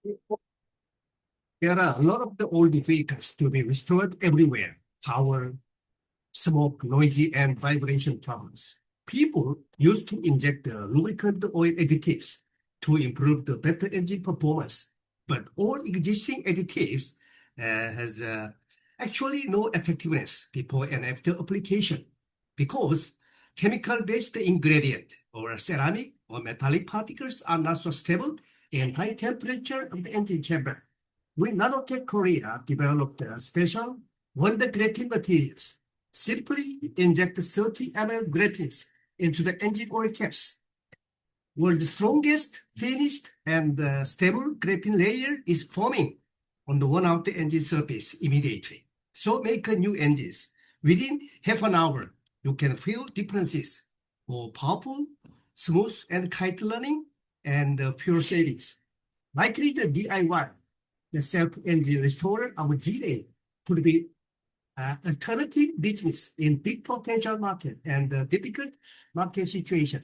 There are a lot of the old vehicles to be restored everywhere. Power, smoke, noisy, and vibration problems. People used to inject the lubricant oil additives to improve the better engine performance. But all existing additives has actually no effectiveness before and after application because chemical-based ingredient or ceramic or metallic particles are not so stable in high temperature of the engine chamber. We Nanotech Korea developed special wonder graphene materials. Simply inject 30 ml graphenes into the engine oil caps. World's strongest, thinnest, and stable graphene layer is forming on the worn-out engine surface immediately. So make a new engines. Within half an hour, you can feel differences. More powerful, smooth, and kite learning, and fuel savings. Likely the DIY, the self-engine restorer of GA, could be alternative business in big potential market and difficult market situation.